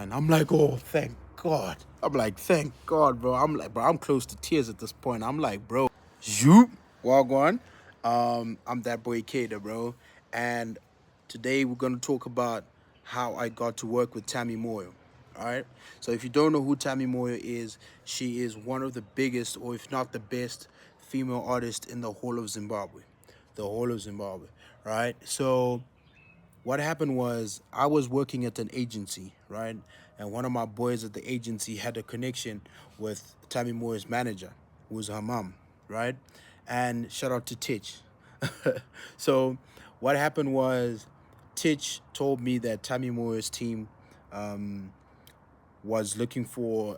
design. I'm like, oh, thank God. I'm like, thank God, bro. I'm like, bro, I'm close to tears at this point. I'm like, bro, you Wagwan. I'm that boy Cader, bro. And today we're gonna talk about how I got to work with Tamy Moyo. Alright? So if you don't know who Tamy Moyo is, she is one of the biggest, or if not the best, female artist in the whole of Zimbabwe. The whole of Zimbabwe. Right? So what happened was I was working at an agency, right? And one of my boys at the agency had a connection with Tamy Moyo's manager, who was her mom, right? And shout out to Titch. So what happened was Titch told me that Tamy Moyo's team was looking for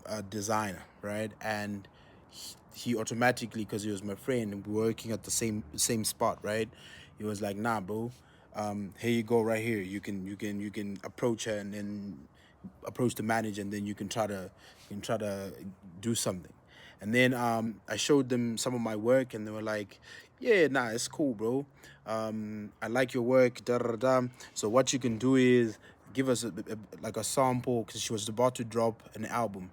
a designer, right? And he automatically, because he was my friend and we were working at the same spot, right? He was like, nah, bro, here you go, right here. You can approach her and then approach the manager, and then you can try to do something. And then I showed them some of my work, and they were like, yeah, nah, it's cool, bro. I like your work, da da da. So what you can do is give us like a sample, because she was about to drop an album.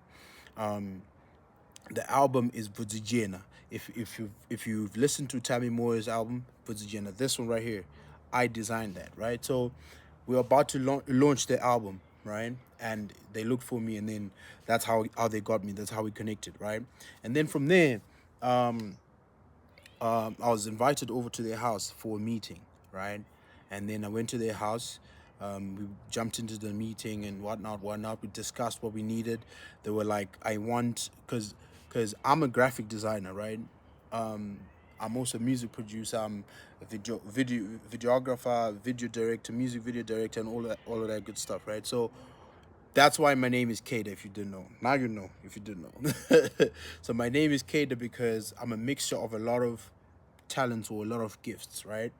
The album is Vuzijena. If you've listened to Tamy Moyo's album Vuzijena, this one right here, I designed that, right? So we're about to launch the album, right? And they looked for me, and then that's how they got me. That's how we connected, right? And then from there, I was invited over to their house for a meeting, right? And then I went to their house. We jumped into the meeting and whatnot. We discussed what we needed. They were like, I want, because I'm a graphic designer, right? I'm also a music producer. I'm a videographer, video director, music video director, and all of that good stuff, right? So that's why my name is Cader, if you didn't know. Now you know, if you didn't know. So my name is Cader because I'm a mixture of a lot of talents or a lot of gifts, right?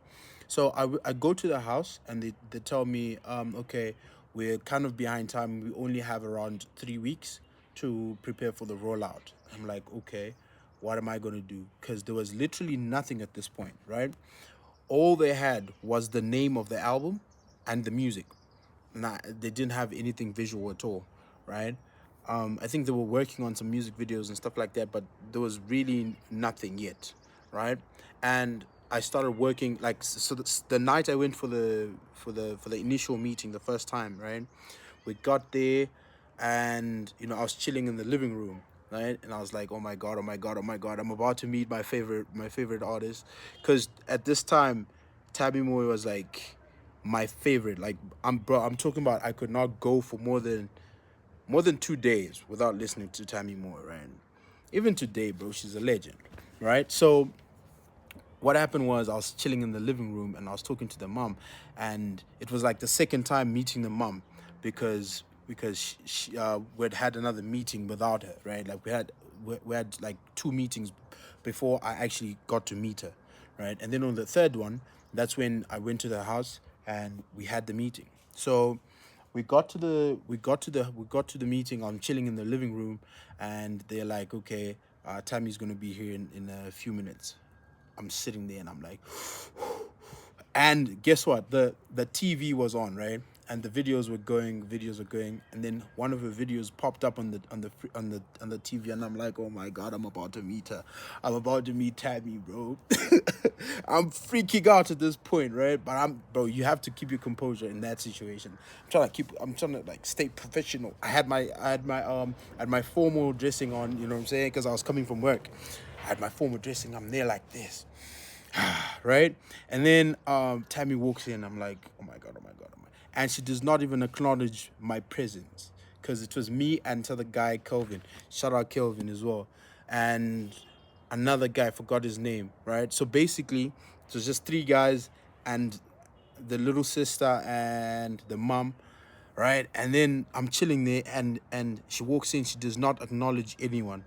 So I go to the house, and they tell me, okay, we're kind of behind time. We only have around 3 weeks to prepare for the rollout. I'm like, okay, what am I going to do? Because there was literally nothing at this point, right? All they had was the name of the album and the music. They didn't have anything visual at all, right? I think they were working on some music videos and stuff like that, but there was really nothing yet, right? And I started working like so. The night I went for the initial meeting, the first time, right? We got there, and I was chilling in the living room, right? And I was like, oh my god, oh my god, oh my god, I'm about to meet my favorite artist, because at this time, Tamy Moyo was like my favorite. Like I'm talking about I could not go for more than 2 days without listening to Tamy Moyo, right? Even today, bro, she's a legend, right? So what happened was I was chilling in the living room and I was talking to the mom, and it was like the second time meeting the mom, because we'd had another meeting without her, right? Like we had like 2 meetings before I actually got to meet her, right? And then on the third one, that's when I went to the house and we had the meeting. So we got to the meeting. I'm chilling in the living room, and they're like, okay, Tammy's gonna be here in a few minutes. I'm sitting there and I'm like, and guess what? The TV was on, right? And the videos were going, and then one of the videos popped up on the TV, and I'm like, oh my god, I'm about to meet her. I'm about to meet Tammy, bro. I'm freaking out at this point, right? But bro, you have to keep your composure in that situation. I'm trying to like stay professional. I had my formal dressing on, you know what I'm saying? Because I was coming from work. I had my formal dressing. I'm there like this, right? And then Tammy walks in. I'm like, oh my god, oh my god, oh my. And she does not even acknowledge my presence, because it was me and the other guy, Kelvin. Shout out Kelvin as well. And another guy, forgot his name, right? So basically, it was just 3 guys and the little sister and the mom, right? And then I'm chilling there, and she walks in. She does not acknowledge anyone.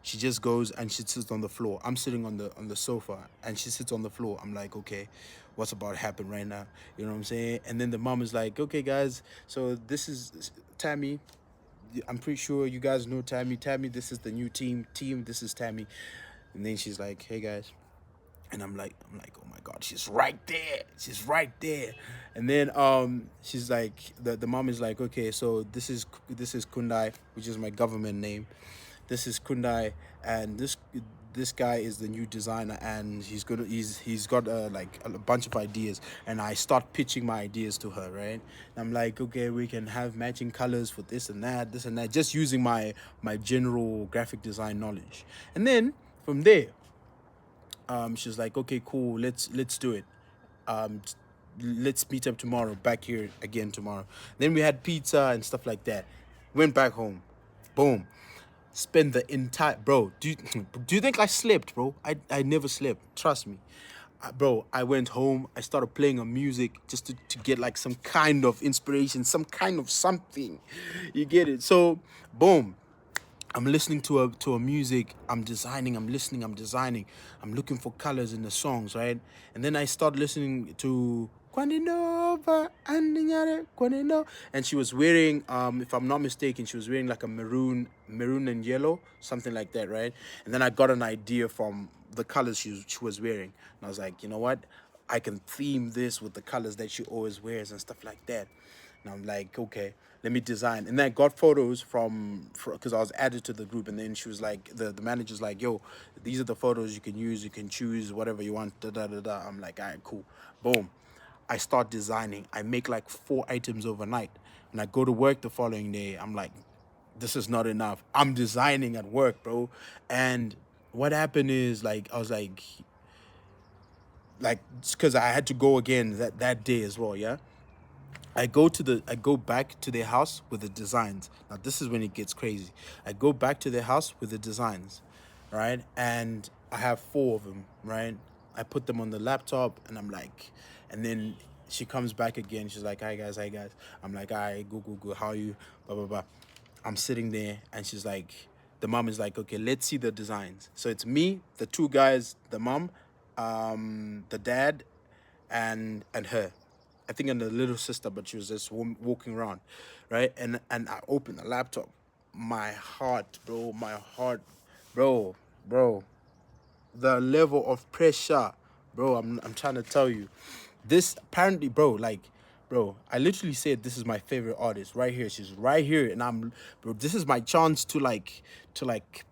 She just goes and she sits on the floor. I'm sitting on the sofa, and she sits on the floor. I'm like, okay, what's about to happen right now? You know what I'm saying? And then the mom is like, okay, guys, so this is Tammy. I'm pretty sure you guys know Tammy. Tammy, this is the new team. This is Tammy. And then she's like, hey, guys. And I'm like, oh my god, she's right there. She's right there. And then she's like, the mom is like, okay, so this is Kundai, which is my government name. This is Kundai, and this guy is the new designer, and he's got like a bunch of ideas. And I start pitching my ideas to her, right? And I'm like, okay, we can have matching colors for this and that, just using my general graphic design knowledge. And then from there, she's like, okay, cool, let's do it. Um, let's meet up tomorrow, back here again tomorrow. Then we had pizza and stuff like that. Went back home. Boom. Spend the entire bro. Do you think I slept, bro? I never slept. Trust me. Bro, I went home. I started playing a music just to get like some kind of inspiration, some kind of something. You get it? So, boom. I'm listening to a music, I'm designing, I'm listening, I'm designing, I'm looking for colors in the songs, right? And then I start listening to Kwaninoba Kwanino, and she was wearing, if I'm not mistaken, she was wearing like a maroon and yellow, something like that, right? And then I got an idea from the colors she was wearing, and I was like, you know what? I can theme this with the colors that she always wears and stuff like that. And I'm like, okay, let me design. And then I got photos because I was added to the group. And then she was like, the manager's like, yo, these are the photos you can use. You can choose whatever you want. Da, da, da, da. I'm like, all right, cool. Boom. I start designing. I make like 4 items overnight. And I go to work the following day. I'm like, this is not enough. I'm designing at work, bro. And what happened is, like, I was like, because I had to go again that day as well, yeah? I go back to their house with the designs. Now this is when it gets crazy. I go back to their house with the designs, right? And I have 4 of them, right? I put them on the laptop, and I'm like, and then she comes back again. She's like, hi guys, hi guys. I'm like, hi, go, how are you? Blah blah blah. I'm sitting there, and she's like, the mom is like, okay, let's see the designs. So it's me, the 2 guys, the mom, the dad, and her. I think, and the little sister, but she was just walking around, right? And I opened the laptop. My heart, bro, bro, the level of pressure, bro. I'm trying to tell you, this apparently, bro, I literally said this is my favorite artist right here. She's right here, and bro, this is my chance to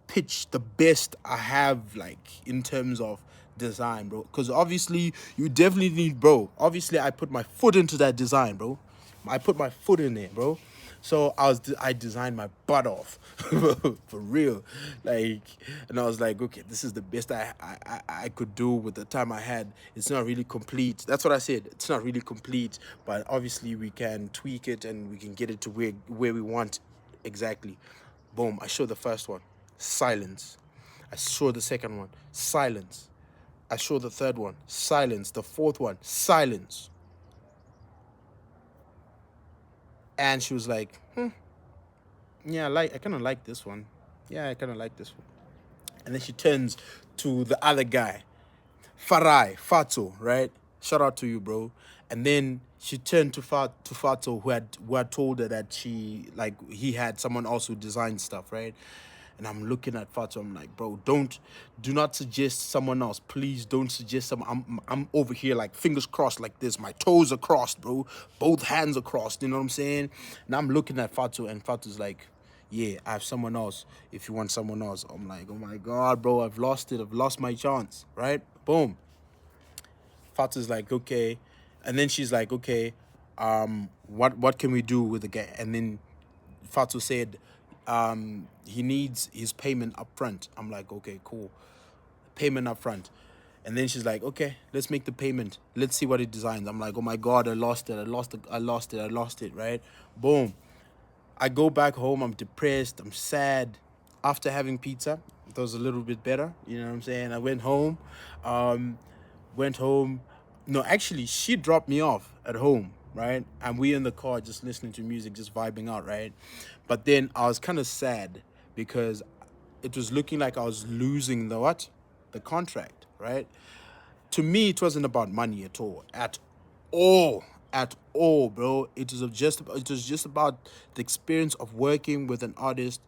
pitch the best I have, like, in terms of design, bro. Because obviously you definitely need, bro. Obviously I put my foot into that design, bro. I put my foot in there, bro. So I designed my butt off for real, like, and I was like, okay, this is the best I could do with the time I had. It's not really complete. That's what I said. It's not really complete, but obviously we can tweak it and we can get it to where we want exactly. Boom. I show the first one, silence. I show the second one, silence. I show the third one, silence. The fourth one, silence. And she was like, yeah, I kind of like this one. Yeah, I kind of like this one. And then she turns to the other guy, Fato, right? Shout out to you, bro. And then she turned to Fato, who had told her that he had someone else who designed stuff, right? And I'm looking at Fato. I'm like, bro, do not suggest someone else. Please don't suggest someone. I'm over here like fingers crossed like this. My toes are crossed, bro. Both hands are crossed. You know what I'm saying? And I'm looking at Fato, and Fato's like, yeah, I have someone else. If you want someone else, I'm like, oh my god, bro, I've lost it. I've lost my chance, right? Boom. Fato's like, okay, and then she's like, okay, what can we do with the guy? And then Fatu said, he needs his payment up front. I'm like, okay, cool. Payment up front. And then she's like, okay, let's make the payment. Let's see what it designs. I'm like, oh my god, I lost it, right? Boom. I go back home, I'm depressed, I'm sad. After having pizza, it was a little bit better, you know what I'm saying? I um, went home. No, actually, she dropped me off at home, right? And we in the car just listening to music, just vibing out, right? But then I was kind of sad because it was looking like I was losing the contract, right? To me, it wasn't about money at all, all, at all, bro. It was just about the experience of working with an artist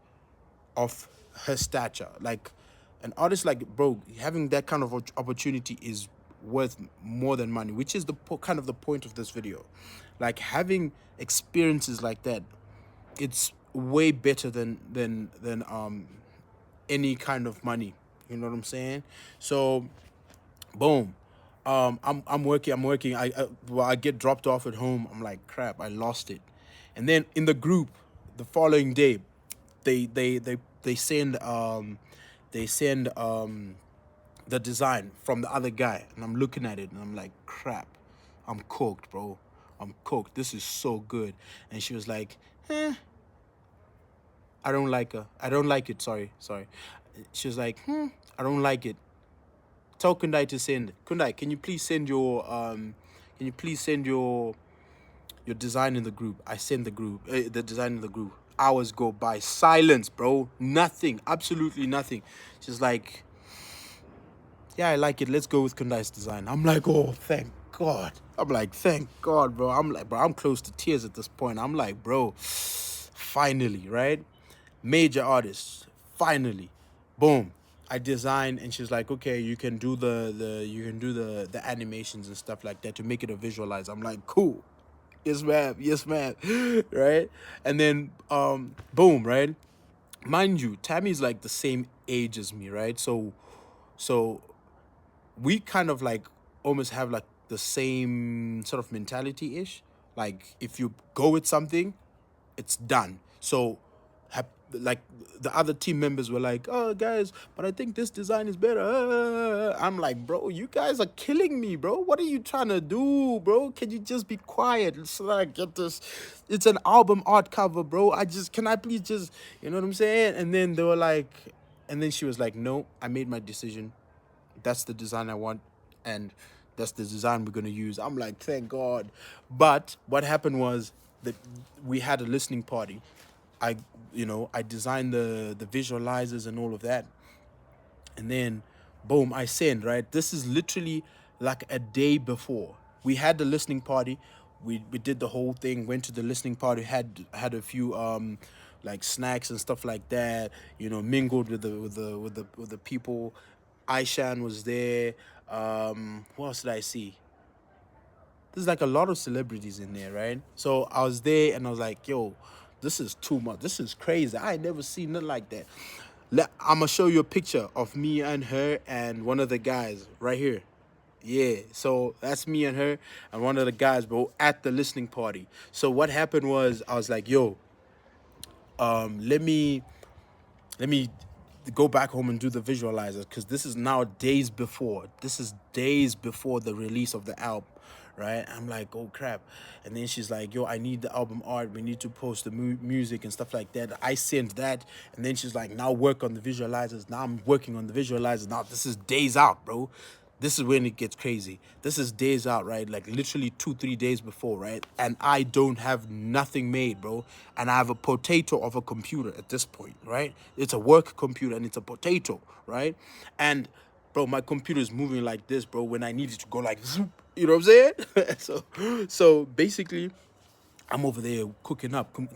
of her stature, like an artist like, bro, having that kind of opportunity is worth more than money, which is the kind of the point of this video. Like, having experiences like that, it's way better than any kind of money. You know what I'm saying? So, boom. I'm working. Well, I get dropped off at home. I'm like, crap, I lost it. And then in the group, the following day, they send the design from the other guy, and I'm looking at it and I'm like, crap, I'm cooked, bro. I'm cooked. This is so good. And she was like, I don't like her. I don't like it. Sorry. She was like, I don't like it. Tell Kundai to send. Kundai, can you please send your design in the group? I send the design in the group. Hours go by. Silence, bro. Nothing. Absolutely nothing. She's like, yeah, I like it. Let's go with Kundai's design. I'm like, oh, thank God. I'm like, thank God, bro. I'm like, bro, I'm close to tears at this point. I'm like, bro, finally, right? Major artist, finally, boom. I design, and she's like, okay, you can do the animations and stuff like that to make it a visualize. I'm like, cool. Yes, ma'am. Right? And then boom, right? Mind you, Tammy's like the same age as me, right? So we kind of like almost have like the same sort of mentality ish. Like, if you go with something, it's done. So like, the other team members were like, oh guys, but I think this design is better. I'm like, bro, you guys are killing me, bro. What are you trying to do, bro? Can you just be quiet so that I get this? It's an album art cover, bro. Can I please just, you know what I'm saying? And then they were like, and then she was like, no, I made my decision. That's the design I want, and that's the design we're going to use. I'm like, thank God. But what happened was that we had a listening party. I designed the visualizers and all of that. And then, boom, I send, right? This is literally like a day before. We had the listening party. We did the whole thing, went to the listening party, had a few like snacks and stuff like that, mingled with the people. Aishan was there. What else did I see? There's like a lot of celebrities in there, right? So I was there and I was like, yo, this is too much. This is crazy. I ain't never seen nothing like that. I'm going to show you a picture of me and her and one of the guys right here. Yeah, so that's me and her and one of the guys, bro, at the listening party. So what happened was, I was like, yo, let me go back home and do the visualizers, because this is now days before. This is days before the release of the album, right? I'm like, oh crap. And then she's like, yo, I need the album art. We need to post the music and stuff like that. I sent that. And then she's like, now work on the visualizers. Now I'm working on the visualizers. Now this is days out, bro. This is when it gets crazy. This is days out, right? Like literally 2-3 days before, right? And I don't have nothing made, bro. And I have a potato of a computer at this point, right? It's a work computer and it's a potato, right? And bro, my computer is moving like this, bro, when I need it to go like zoop, you know what I'm saying? So basically, I'm over there cooking up. I'm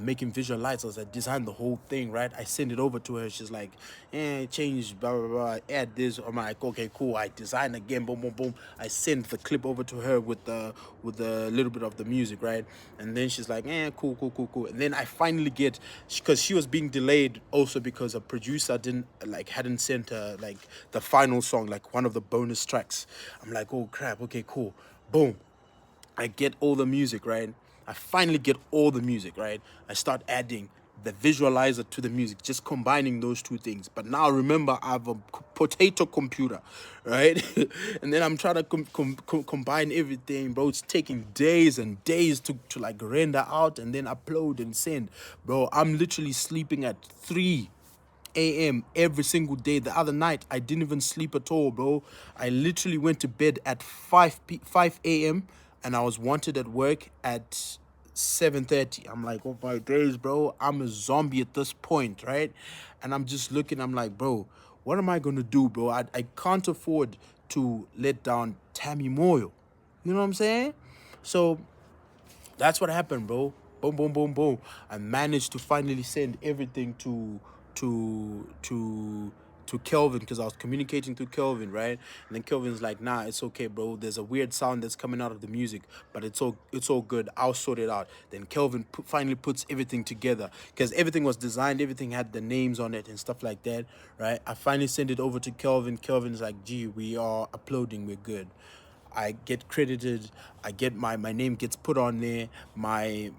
making visualizers. I designed the whole thing, right? I send it over to her. She's like, change, blah, blah, blah. Add this. I'm like, okay, cool. I design again, boom, boom, boom. I send the clip over to her with the little bit of the music, right? And then she's like, cool. And then I finally get, because she was being delayed also because a producer hadn't sent her, like, the final song, like one of the bonus tracks. I'm like, oh, crap. Okay, cool. Boom. I get all the music, right? I finally get all the music, right? I start adding the visualizer to the music, just combining those two things. But now remember, I have a potato computer, right? And then I'm trying to combine everything, bro. It's taking days and days to like render out and then upload and send. Bro, I'm literally sleeping at 3 a.m. every single day. The other night, I didn't even sleep at all, bro. I literally went to bed at 5 a.m. and I was wanted at work at 7:30. I'm like, oh my days, bro. I'm a zombie at this point, right? And I'm just looking, I'm like, bro, what am I going to do, bro? I can't afford to let down Tamy Moyo. You know what I'm saying? So that's what happened, bro. Boom. I managed to finally send everything to to Kelvin, because I was communicating to Kelvin, right? And then Kelvin's like, nah, it's okay, bro. There's a weird sound that's coming out of the music, but it's all good. I'll sort it out. Then Kelvin finally puts everything together, because everything was designed, everything had the names on it and stuff like that, right? I finally sent it over to Kelvin. Kelvin's like, gee, we are uploading, we're good. I get credited. I get my name gets put on there. My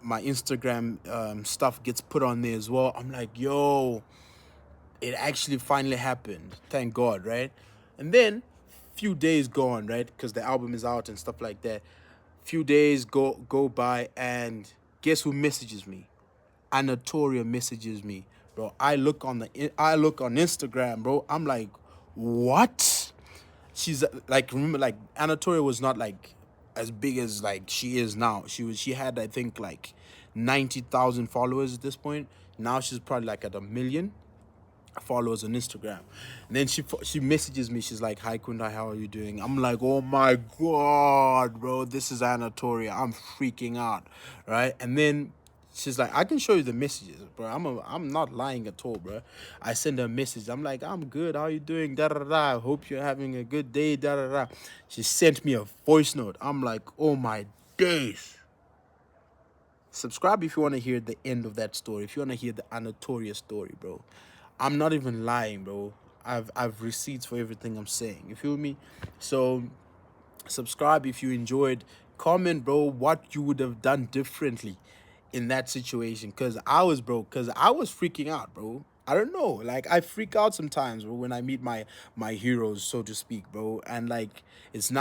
Instagram stuff gets put on there as well. I'm like, yo, it actually finally happened. Thank God, right? And then few days go on, right? Because the album is out and stuff like that. Few days go by, and guess who messages me? Anatolia messages me, bro. I look on Instagram, bro. I'm like, what? She's like, remember, like, Anatolia was not like as big as like she is now. She had, I think, like 90,000 followers at this point. Now she's probably like at 1 million followers on Instagram. And then she messages me. She's like, "Hi Kunda, how are you doing?" I'm like, "Oh my God, bro, this is Anatolia." I'm freaking out, right? And then she's like, "I can show you the messages, bro. I'm not lying at all, bro." I send her a message. I'm like, "I'm good. How are you doing? Da da da. Hope you're having a good day. Da da da." She sent me a voice note. I'm like, "Oh my days." Subscribe if you want to hear the end of that story. If you want to hear the Anatolia story, bro. I'm not even lying, bro. I've receipts for everything I'm saying. You feel me? So subscribe if you enjoyed. Comment, bro, what you would have done differently in that situation. Cause I was freaking out, bro. I don't know. Like, I freak out sometimes, bro, when I meet my heroes, so to speak, bro. And like, it's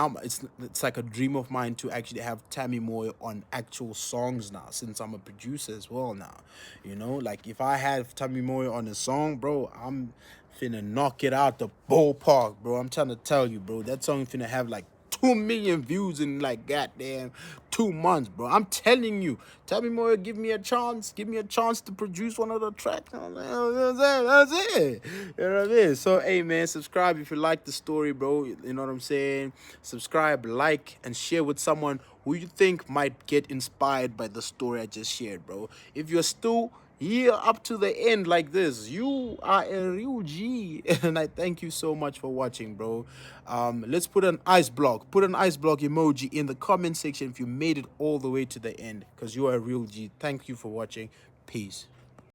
like a dream of mine to actually have Tamy Moyo on actual songs now, since I'm a producer as well now. You know, like, if I have Tamy Moyo on a song, bro, I'm finna knock it out the ballpark, bro. I'm trying to tell you, bro. That song finna have like 2 million views in like goddamn 2 months, bro. I'm telling you. Tell me more. Give me a chance. Give me a chance to produce one of the tracks. That's it. You know what I mean? So, hey, man, subscribe if you like the story, bro. You know what I'm saying? Subscribe, like, and share with someone who you think might get inspired by the story I just shared, bro. If you're still here up to the end like this, you are a real G. And I thank you so much for watching, bro. Let's put an ice block emoji in the comment section if you made it all the way to the end, because you are a real G. Thank you for watching. Peace.